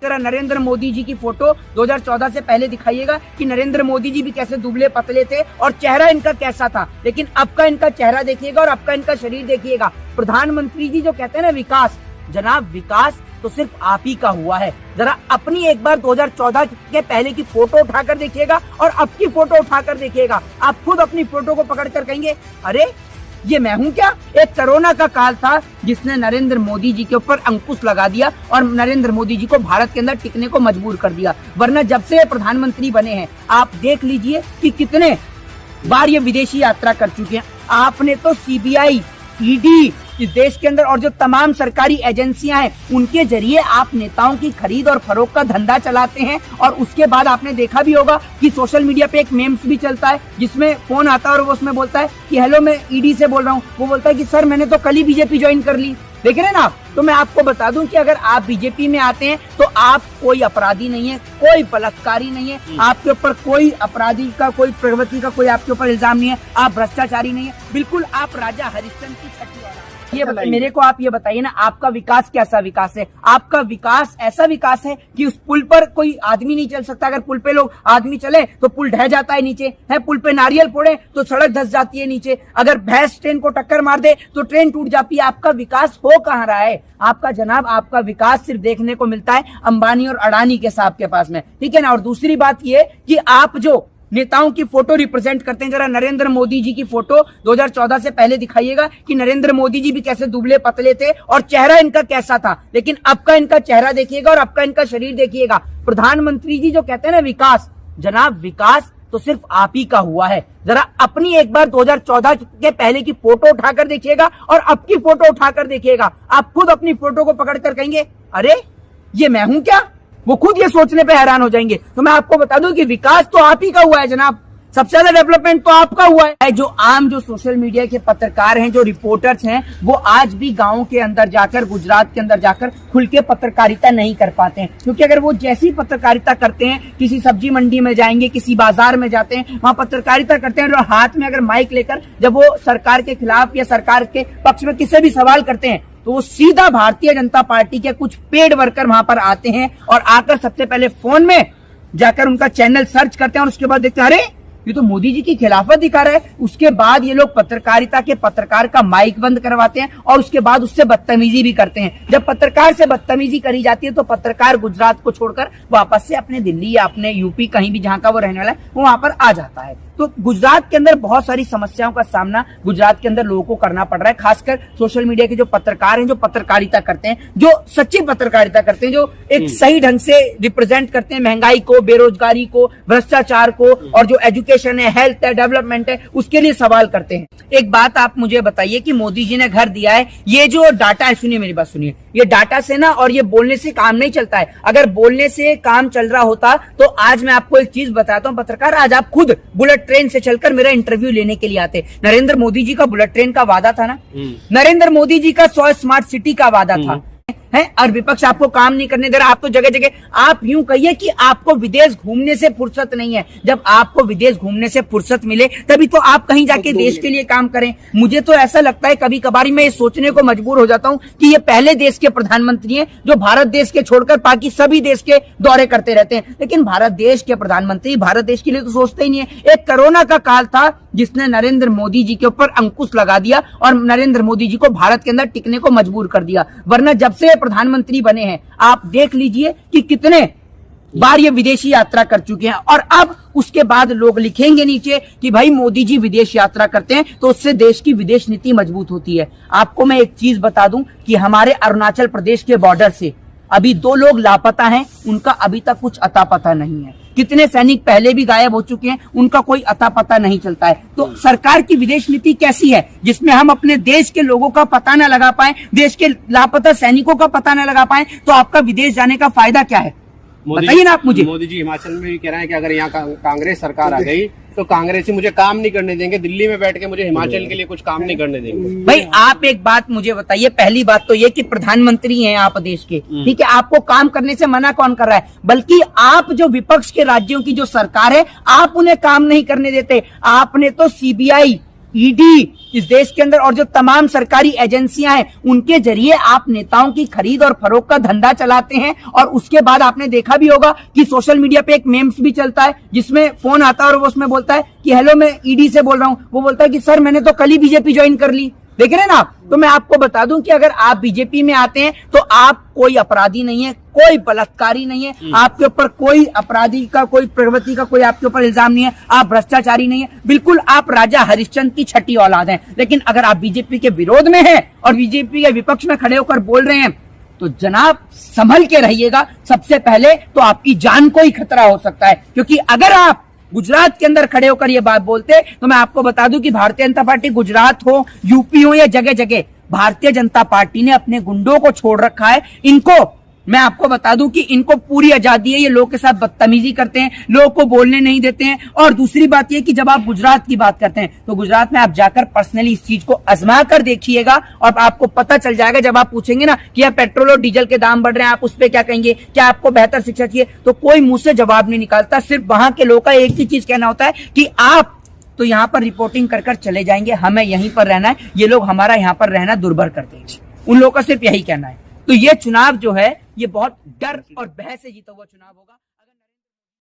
जरा नरेंद्र मोदी जी की फोटो 2014 से पहले दिखाइएगा कि नरेंद्र मोदी जी भी कैसे दुबले पतले थे और चेहरा इनका कैसा था, लेकिन अब का इनका चेहरा देखिएगा और अब का इनका शरीर देखिएगा। प्रधानमंत्री जी जो कहते हैं ना विकास, जनाब विकास तो सिर्फ आप ही का हुआ है। जरा अपनी एक बार 2014 के पहले की फोटो उठाकर देखिएगा और अब की फोटो उठाकर देखिएगा। आप खुद अपनी फोटो को पकड़कर कहेंगे अरे ये मैं हूँ क्या। एक कोरोना का काल था जिसने नरेंद्र मोदी जी के ऊपर अंकुश लगा दिया और नरेंद्र मोदी जी को भारत के अंदर टिकने को मजबूर कर दिया। वरना जब से प्रधानमंत्री बने हैं आप देख लीजिए कि कितने बार ये विदेशी यात्रा कर चुके हैं। आपने तो सीबीआई, ईडी इस देश के अंदर और जो तमाम सरकारी एजेंसियां हैं उनके जरिए आप नेताओं की खरीद और फरोख्त का धंधा चलाते हैं। और उसके बाद आपने देखा भी होगा कि सोशल मीडिया पे एक मेम्स भी चलता है जिसमें फोन आता है और वो उसमें बोलता है कि हेलो मैं ईडी से बोल रहा हूँ। वो बोलता है कि सर मैंने तो कल ही बीजेपी ज्वाइन कर ली। देख रहे हैं ना आप। तो मैं आपको बता दूं कि अगर आप बीजेपी में आते हैं तो आप कोई अपराधी नहीं है, कोई बलात्कारी नहीं है, आपके ऊपर कोई अपराधी का, कोई प्रवृत्ति का कोई आपके ऊपर इल्जाम नहीं है, आप भ्रष्टाचारी नहीं है, बिल्कुल आप राजा हरिश्चंद्र की छठी वाला। ये मेरे को आप ये बताइए ना, आपका विकास कैसा विकास है? आपका विकास ऐसा विकास है कि उस पुल पर कोई आदमी नहीं चल सकता। अगर पुल पे लोग आदमी चले तो पुल ढह जाता है नीचे, है पुल पे नारियल फोड़े तो सड़क धंस जाती है नीचे, अगर भैंस ट्रेन को टक्कर मार दे तो ट्रेन टूट जाती है। आपका विकास हो कहाँ रहा है? आपका जनाब आपका विकास सिर्फ देखने को मिलता है अंबानी और अडानी के साहब के पास में, ठीक है ना। और दूसरी बात ये कि आप जो नेताओं की फोटो रिप्रेजेंट करते हैं, जरा नरेंद्र मोदी जी की फोटो 2014 से पहले दिखाइएगा कि नरेंद्र मोदी जी भी कैसे दुबले पतले थे और चेहरा इनका कैसा था, लेकिन अब का इनका चेहरा देखिएगा और अब का इनका शरीर देखिएगा। प्रधानमंत्री जी जो कहते हैं ना विकास, जनाब विकास तो सिर्फ आप ही का हुआ है। जरा अपनी एक बार 2014 के पहले की फोटो उठाकर देखिएगा और अब की फोटो उठाकर देखिएगा। आप खुद अपनी फोटो को पकड़कर कहेंगे अरे ये मैं हूं क्या। वो खुद ये सोचने पे हैरान हो जाएंगे। तो मैं आपको बता दूं कि विकास तो आप ही का हुआ है जनाब, सबसे ज्यादा डेवलपमेंट तो आपका हुआ है। जो सोशल मीडिया के पत्रकार हैं, जो रिपोर्टर्स हैं, वो आज भी गांव के अंदर जाकर, गुजरात के अंदर जाकर खुल के पत्रकारिता नहीं कर पाते हैं, क्योंकि अगर वो जैसी पत्रकारिता करते हैं, किसी सब्जी मंडी में जाएंगे, किसी बाजार में जाते हैं, वहां पत्रकारिता करते हैं और हाथ में अगर माइक लेकर जब वो सरकार के खिलाफ या सरकार के पक्ष में किसी भी सवाल करते हैं तो वो सीधा भारतीय जनता पार्टी के कुछ पेड वर्कर वहां पर आते हैं और आकर सबसे पहले फोन में जाकर उनका चैनल सर्च करते हैं और उसके बाद देखते हैं अरे ये तो मोदी जी की खिलाफत दिखा रहा है। उसके बाद ये लोग पत्रकारिता के पत्रकार का माइक बंद करवाते हैं और उसके बाद उससे बदतमीजी भी करते हैं। जब पत्रकार से बदतमीजी करी जाती है तो पत्रकार गुजरात को छोड़कर वापस से अपने दिल्ली या अपने यूपी कहीं भी जहां का वो रहने वाला है वो वहां पर आ जाता है। तो गुजरात के अंदर बहुत सारी समस्याओं का सामना गुजरात के अंदर लोगों को करना पड़ रहा है, खासकर सोशल मीडिया के जो पत्रकार हैं, जो पत्रकारिता करते हैं, जो सच्ची पत्रकारिता करते हैं, जो एक सही ढंग से रिप्रेजेंट करते हैं महंगाई को, बेरोजगारी को, भ्रष्टाचार को और जो एजुकेशन है, हेल्थ है, डेवलपमेंट है, उसके लिए सवाल करते हैं। एक बात आप मुझे बताइए कि मोदी जी ने घर दिया है, ये जो डाटा है, सुनिए मेरी बात सुनिए, ये डाटा से ना और ये बोलने से काम नहीं चलता है। अगर बोलने से काम चल रहा होता तो आज मैं आपको एक चीज बताता हूँ पत्रकार, आज आप खुद बुलेट ट्रेन से चलकर मेरा इंटरव्यू लेने के लिए आते। नरेंद्र मोदी जी का बुलेट ट्रेन का वादा था ना, नरेंद्र मोदी जी का 100 स्मार्ट सिटी का वादा था, है, और विपक्ष आपको काम नहीं करने दे रहा। आप तो जगह जगह, आप यूं कहिए कि आपको विदेश घूमने से फुर्सत नहीं है। जब आपको विदेश घूमने से फुर्सत मिले तभी तो आप कहीं जाके देश के लिए काम करें। मुझे तो ऐसा लगता है कभी कभार मैं ये सोचने को मजबूर हो जाता हूं कि ये पहले देश के प्रधानमंत्री हैं जो भारत देश के छोड़कर बाकी सभी देश के दौरे करते रहते हैं, लेकिन भारत देश के प्रधानमंत्री भारत देश के लिए तो सोचते ही नहीं है। एक कोरोना का काल था जिसने नरेंद्र मोदी जी के ऊपर अंकुश लगा दिया और नरेंद्र मोदी जी को भारत के अंदर टिकने को मजबूर कर दिया। वरना जब से प्रधानमंत्री बने हैं आप देख लीजिए कि कितने बार ये विदेशी यात्रा कर चुके हैं। और अब उसके बाद लोग लिखेंगे नीचे कि भाई मोदी जी विदेश यात्रा करते हैं तो उससे देश की विदेश नीति मजबूत होती है। आपको मैं एक चीज बता दूं कि हमारे अरुणाचल प्रदेश के बॉर्डर से अभी 2 लोग लापता हैं, उनका अभी तक कुछ अता पता नहीं है। कितने सैनिक पहले भी गायब हो चुके हैं, उनका कोई अता पता नहीं चलता है। तो सरकार की विदेश नीति कैसी है जिसमें हम अपने देश के लोगों का पता न लगा पाए, देश के लापता सैनिकों का पता न लगा पाए, तो आपका विदेश जाने का फायदा क्या है? बताइए ना आप मुझे। मोदी जी हिमाचल में भी कह रहे हैं कि अगर यहाँ कांग्रेस सरकार आ गई तो कांग्रेसी मुझे काम नहीं करने देंगे, दिल्ली में बैठ के मुझे हिमाचल के लिए कुछ काम नहीं करने देंगे। भाई आप एक बात मुझे बताइए, पहली बात तो ये कि प्रधानमंत्री हैं आप देश के, ठीक है, आपको काम करने से मना कौन कर रहा है? बल्कि आप जो विपक्ष के राज्यों की जो सरकार है आप उन्हें काम नहीं करने देते। आपने तो सीबीआई, ईडी इस देश के अंदर और जो तमाम सरकारी एजेंसियां हैं उनके जरिए आप नेताओं की खरीद और फरोख्त का धंधा चलाते हैं। और उसके बाद आपने देखा भी होगा कि सोशल मीडिया पे एक मेम्स भी चलता है जिसमें फोन आता है और वो उसमें बोलता है कि हेलो मैं ईडी से बोल रहा हूं। वो बोलता है कि सर मैंने तो कल ही बीजेपी ज्वाइन कर ली। देख रहे हैं ना आप। तो मैं आपको बता दूं कि अगर आप बीजेपी में आते हैं तो आप कोई अपराधी नहीं है, कोई बलात्कारी नहीं है, आपके ऊपर कोई अपराधी का कोई प्रवृत्ति का कोई आपके ऊपर इल्जाम नहीं है, आप भ्रष्टाचारी नहीं है, बिल्कुल आप राजा हरिश्चंद्र की छठी औलाद हैं। लेकिन अगर आप बीजेपी के विरोध में हैं और बीजेपी के विपक्ष में खड़े होकर बोल रहे हैं तो जनाब संभल के रहिएगा। सबसे पहले तो आपकी जान को ही खतरा हो सकता है, क्योंकि अगर आप गुजरात के अंदर खड़े होकर ये बात बोलते तो मैं आपको बता दूं कि भारतीय जनता पार्टी गुजरात हो, यूपी हो या जगह जगह भारतीय जनता पार्टी ने अपने गुंडों को छोड़ रखा है। इनको मैं आपको बता दूं कि इनको पूरी आजादी है, ये लोगों के साथ बदतमीजी करते हैं, लोगों को बोलने नहीं देते हैं। और दूसरी बात ये कि जब आप गुजरात की बात करते हैं तो गुजरात में आप जाकर पर्सनली इस चीज को आजमा कर देखिएगा और आपको पता चल जाएगा। जब आप पूछेंगे ना कि यार पेट्रोल और डीजल के दाम बढ़ रहे हैं, आप उस पर क्या कहेंगे, क्या आपको बेहतर शिक्षा चाहिए, तो कोई मुंह से जवाब नहीं निकालता। सिर्फ वहां के लोगों का एक ही चीज कहना होता है कि आप तो यहाँ पर रिपोर्टिंग कर कर चले जाएंगे, हमें यहीं पर रहना है, ये लोग हमारा यहाँ पर रहना दुर्भर कर देंगे। उन लोगों का सिर्फ यही कहना है। तो ये चुनाव जो है ये बहुत डर और भय से जीता हुआ चुनाव होगा।